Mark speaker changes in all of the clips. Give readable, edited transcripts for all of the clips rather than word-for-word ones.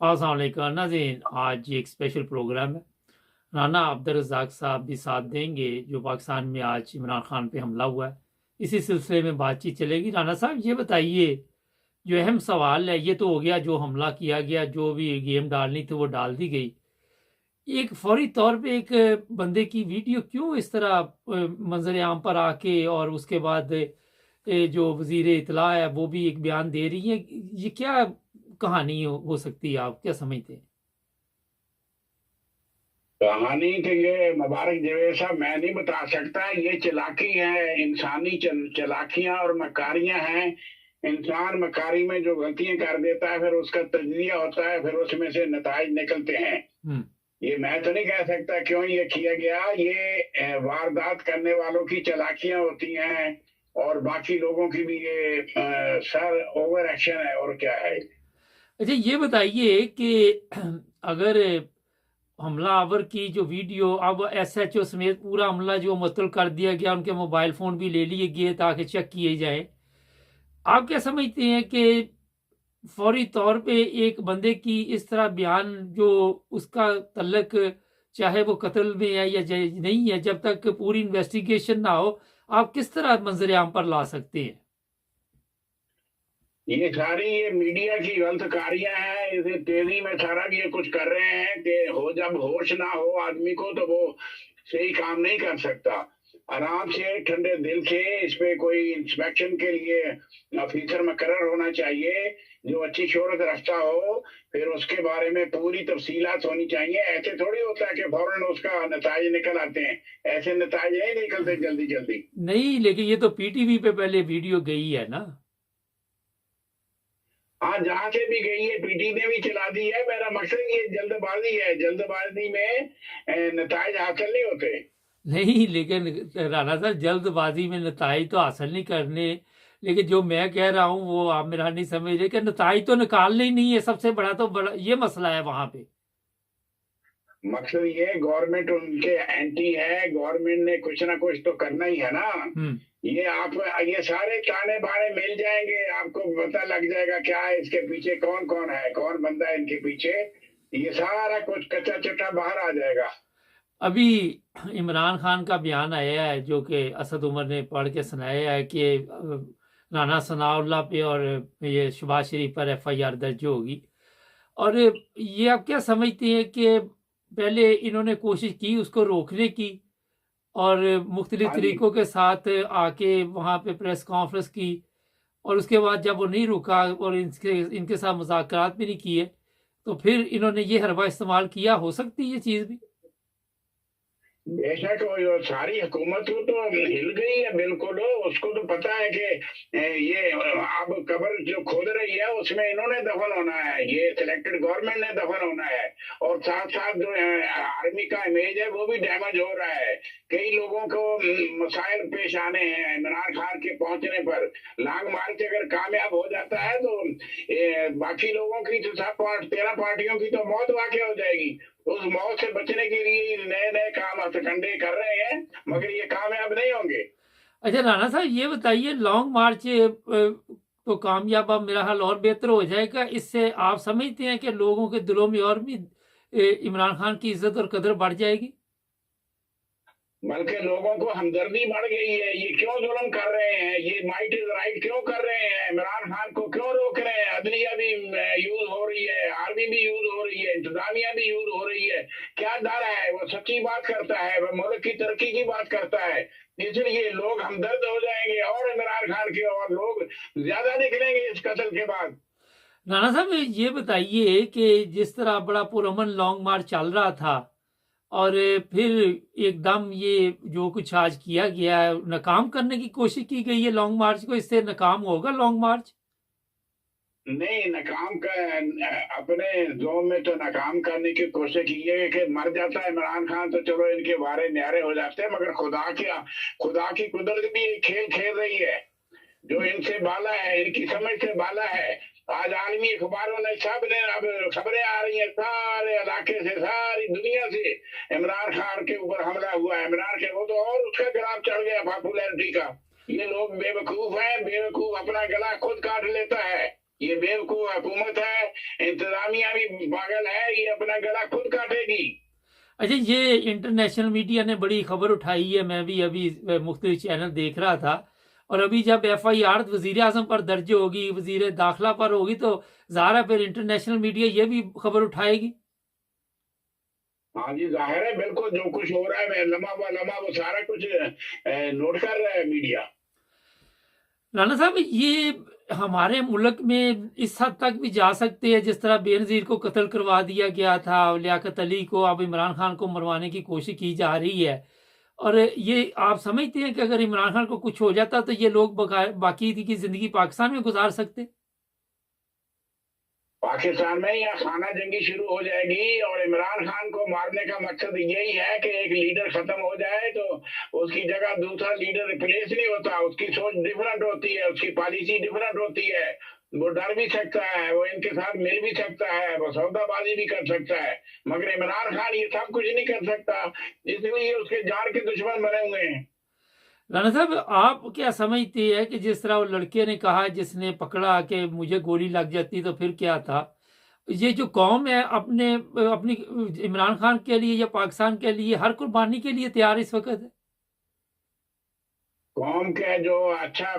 Speaker 1: अस्सलाम वालेकुम नाज़रीन, आज एक स्पेशल प्रोग्राम है। राना अब्दुल रज़ाक साहब भी साथ देंगे जो पाकिस्तान में आज इमरान खान पे हमला हुआ है। इसी सिलसिले में बातचीत चलेगी। राना साहब ये बताइए, जो अहम सवाल है ये तो हो गया, जो हमला किया गया, जो भी गेम डालनी थी वो डाल दी गई। एक फौरी तौर पे एक बंदे की वीडियो क्यों इस तरह मंजर आम पर आके, और उसके बाद जो वजीर इतला है वो भी एक बयान दे रही है। ये क्या कहानी हो सकती है, आप क्या समझते हैं?
Speaker 2: कहानी तो ये मुबारक जवेद साहब मैं नहीं बता सकता। ये चालाकी है, इंसानी चालाकियां और मकारियां हैं। इंसान मकारी में जो गलतियां कर देता है, फिर उसका तजजिया होता है, फिर उसमें से नताइज निकलते हैं। ये मैं तो नहीं कह सकता क्यों ये किया गया। ये वारदात करने वालों की चालाकियां होती हैं और बाकी लोगों की भी ये सर ओवर एक्शन है, और क्या है।
Speaker 1: अच्छा, ये बताइए कि अगर हमलावर की जो वीडियो, अब एसएचओ समेत पूरा हमला जो मुअत्तल कर दिया गया, उनके मोबाइल फोन भी ले लिए गए ताकि चेक किए जाए, आप क्या समझते हैं कि फौरी तौर पे एक बंदे की इस तरह बयान, जो उसका तल्लक चाहे वो कत्ल में है या नहीं है, जब तक पूरी इन्वेस्टिगेशन ना हो, आप किस तरह मंजर आम पर ला सकते हैं?
Speaker 2: ये सारी ये मीडिया की गलत कारियां हैं। इसे तेजी में सारा ये कुछ कर रहे हैं कि जब होश ना हो आदमी को तो वो सही काम नहीं कर सकता। आराम से ठंडे दिल से इस पे कोई इंस्पेक्शन के लिए ऑफिसर मुकर्रर होना चाहिए जो अच्छी शोहरत रखता हो। फिर उसके बारे में पूरी तफसीलात होनी चाहिए। ऐसे थोड़ी होता है कि फौरन उसका नताज निकल आते हैं। ऐसे नताज नहीं निकलते जल्दी जल्दी।
Speaker 1: नहीं, लेकिन ये तो पीटीवी पे पहले वीडियो गई है ना।
Speaker 2: हाँ, जहां से भी गई है पीटी ने भी चला दी है। मेरा मकसद ये जल्दबाजी है, जल्दबाजी में नताज हासिल नहीं होते।
Speaker 1: नहीं, लेकिन राणा साहब, जल्दबाजी में नताइज तो हासिल नहीं करने, लेकिन जो मैं कह रहा हूँ वो आप मेरा नहीं समझ रहे कि नताइज तो निकालने ही नहीं है। सबसे बड़ा तो बड़ा ये मसला है वहां पे।
Speaker 2: मकसद ये गवर्नमेंट उनके एंटी है, गवर्नमेंट ने कुछ ना कुछ तो करना ही है ना। ये आप ये सारे ताने बाने मिल जाएंगे, आपको पता लग जाएगा क्या है इसके पीछे, कौन कौन है, कौन बंदा है इनके पीछे। ये सारा कुछ कच्चा चिट्ठा बाहर आ जाएगा।
Speaker 1: अभी इमरान खान का बयान आया है जो कि असद उमर ने पढ़ के सुनाया है कि राना सनाउल्लाह पे और ये शहबाज शरीफ पर एफआईआर दर्ज होगी। और ये आप क्या समझते हैं कि पहले इन्होंने कोशिश की उसको रोकने की, और मुख्तलिफ
Speaker 2: हाँ जी।
Speaker 1: तरीकों के साथ आके वहाँ पे प्रेस कॉन्फ्रेंस की, और उसके बाद जब वो नहीं रुका और इनके साथ मुज़ाकरात भी नहीं किए, तो फिर इन्होंने ये हरबा इस्तेमाल किया। हो सकती है ये चीज़ भी।
Speaker 2: बेशक वो सारी हुकूमत को तो हिल गई है बिल्कुल। उसको तो पता है कि ये अब कब्र जो खोद रही है उसमें इन्होंने दफन होना है, ये सिलेक्टेड गवर्नमेंट ने दफन होना है। और साथ साथ जो आर्मी का इमेज है वो भी डैमेज हो रहा है। कई लोगों को मसाइल पेश आने हैं इमरान खान के पहुंचने पर। लॉन्ग मार्च अगर कामयाब हो जाता है तो बाकी लोगों की तो सब 13 पार्टियों की तो मौत वाकई हो जाएगी। उस मौत से बचने के लिए नए नए काम हथकंडे कर रहे हैं, मगर ये कामयाब नहीं होंगे।
Speaker 1: अच्छा राणा साहब, ये बताइए, लॉन्ग मार्च तो कामयाब, अब मेरा हाल और बेहतर हो जाएगा इससे, आप समझते हैं कि लोगों के दिलों में और भी इमरान खान की इज्जत और कदर बढ़ जाएगी?
Speaker 2: बल्कि लोगों को हमदर्दी बढ़ गई है। ये क्यों जुल्म कर रहे हैं, ये माइट इज राइट क्यों कर रहे हैं, इमरान खान को क्यों रोक रहे हैं। अदलिया भी यूज हो रही है, आर्मी भी यूज हो रही है, इंतजामिया भी यूज हो रही है। क्या डर है, वो सच्ची बात करता है, वो मुल्क की तरक्की की बात करता है। इसलिए लोग हमदर्द हो जाएंगे और इमरान खान के और लोग ज्यादा निकलेंगे इस कत्ल के बाद।
Speaker 1: राणा साहब, ये बताइए कि जिस तरह बड़ा पुरअमन लॉन्ग मार्च चल रहा था, और फिर एकदम ये जो कुछ आज किया गया है, नाकाम करने की कोशिश की गई है लॉन्ग मार्च को, इससे नाकाम होगा लॉन्ग मार्च?
Speaker 2: नहीं, नाकाम का अपने जोन में तो नाकाम करने की कोशिश की है कि मर जाता है इमरान खान तो चलो इनके बारे न्यारे हो जाते हैं, मगर खुदा की कुदरत भी एक खेल खेल रही है जो इनसे बाला है, इनकी समझ से बाला है। आज आलमी अखबारों ने सब ने अब खबरें आ रही हैं सारे इलाके से, सारी दुनिया से इमरान खान के ऊपर हमला हुआ है। इमरान के वो तो और उसका ग्राफ चढ़ गया पॉपुलैरिटी का। ये लोग बेवकूफ हैं, बेवकूफ अपना गला खुद काट लेता है। ये बेवकूफ हुकूमत है, इंतजामिया भी पागल है, ये अपना गला खुद काटेगी।
Speaker 1: अच्छा, ये इंटरनेशनल मीडिया ने बड़ी खबर उठाई है, मैं भी अभी मुख्तलिफ चैनल देख रहा था, और अभी जब FIR वजीर आजम पर दर्ज होगी, वजीर दाखिला पर होगी, तो ज़ाहिर है फिर इंटरनेशनल मीडिया ये भी खबर उठाएगी।
Speaker 2: हाँ जी, जाहिर है, बिल्कुल जो कुछ हो रहा है लम्हा ब लम्हा वो सारा कुछ नोट कर रहा है मीडिया।
Speaker 1: राना साहब, ये हमारे मुल्क में इस हद तक भी जा सकते हैं जिस तरह बेनज़ीर को कत्ल करवा दिया गया था, लियाकत अली को, अब इमरान खान को मरवाने की कोशिश की जा रही है, और ये आप समझते हैं कि अगर इमरान खान को कुछ हो जाता तो ये लोग बाकी की ज़िंदगी पाकिस्तान में गुजार सकते?
Speaker 2: पाकिस्तान में या खाना जंगी शुरू हो जाएगी, और इमरान खान को मारने का मकसद यही है कि एक लीडर खत्म हो जाए तो उसकी जगह दूसरा लीडर रिप्लेस नहीं होता, उसकी सोच डिफरेंट होती है, उसकी पॉलिसी डिफरेंट होती है, वो डर भी सकता है, वो इनके साथ मिल भी सकता है, वो सौदाबाजी भी कर सकता है, मगर इमरान खान ये सब कुछ नहीं कर सकता, इसलिए उसके जान के दुश्मन बने हुए हैं।
Speaker 1: राना साहब, आप क्या समझते हैं कि जिस तरह वो लड़के ने कहा जिसने पकड़ा कि मुझे गोली लग जाती तो फिर क्या था, ये जो कौम है अपनी इमरान खान के लिए या पाकिस्तान के लिए हर कुर्बानी के लिए तैयार इस वक्त है?
Speaker 2: कौम के जो अच्छा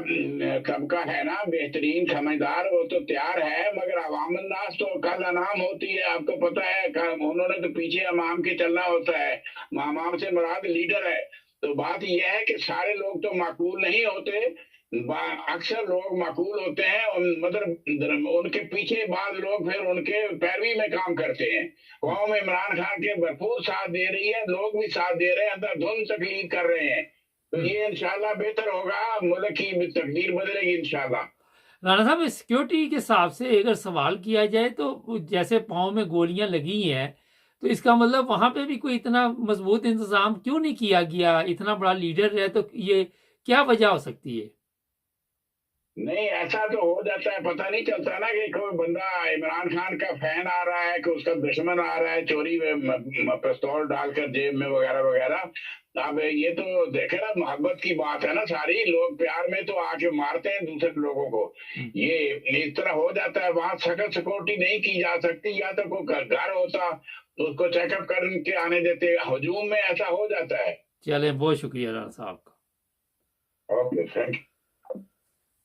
Speaker 2: तबका है ना, बेहतरीन समझदार, वो तो तैयार है, मगर अवामुन नास तो कल अनाम होती है, आपको पता है, उन्होंने तो पीछे अमाम के चलना होता है, अमाम से मुराद लीडर है। तो बात यह है कि सारे लोग तो माकूल नहीं होते, अक्सर लोग माकूल होते हैं, मतलब उनके पीछे बाद लोग फिर उनके पैरवी में काम करते हैं। कौम इमरान खान के भरपूर साथ दे रही है, लोग भी साथ दे रहे हैं, अंधाधुंध तकलीफ कर रहे हैं, तो ये इंशाल्लाह बेहतर होगा, मुल्क की तकदीर बदलेगी इंशाल्लाह।
Speaker 1: राना साहब, सिक्योरिटी के हिसाब से अगर सवाल किया जाए तो जैसे पाँव में गोलियां लगी हैं, तो इसका मतलब वहां पे भी कोई इतना मजबूत इंतजाम क्यों नहीं किया गया? इतना बड़ा लीडर है तो ये क्या वजह हो सकती है?
Speaker 2: नहीं, ऐसा तो हो जाता है, पता नहीं चलता ना कि कोई बंदा इमरान खान का फैन आ रहा है कि उसका दुश्मन आ रहा है, चोरी में पिस्तौल डालकर जेब में वगैरह वगैरह। अब ये तो देखे ना, मोहब्बत की बात है ना, सारी लोग प्यार में तो आके मारते हैं दूसरे लोगों को, ये इस तरह हो जाता है। वहां सख्त सिक्योरिटी नहीं की जा सकती, या तो कोई घर होता तो उसको चेकअप करके आने देते, हजूम में ऐसा हो जाता है।
Speaker 1: चले, बहुत शुक्रिया राना साहब का।
Speaker 2: Okay, thank you.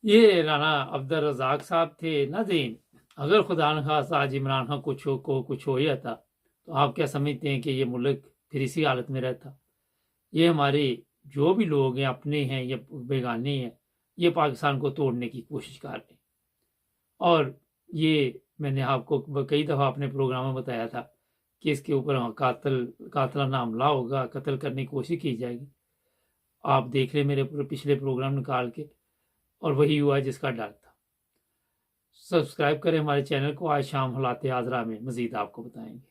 Speaker 1: ये राना अब्दुल रज़ाक साहब थे। नाज़रीन, अगर खुदा न खास्ता आज इमरान खान को कुछ हो जाता तो आप क्या समझते हैं कि ये मुल्क फिर इसी हालत में रहता? ये हमारे जो भी लोग हैं, अपने हैं या बेगाने हैं, ये पाकिस्तान को तोड़ने की कोशिश कर रहे हैं, और ये मैंने आपको कई दफ़ा अपने प्रोग्राम में बताया था कि इसके ऊपर कातलाना हमला होगा, कत्ल करने की कोशिश की जाएगी। आप देख लें मेरे पिछले प्रोग्राम निकाल के, और वही हुआ जिसका डर था। सब्सक्राइब करें हमारे चैनल को। आज शाम हालात आज़रा में मज़ीद आपको बताएंगे।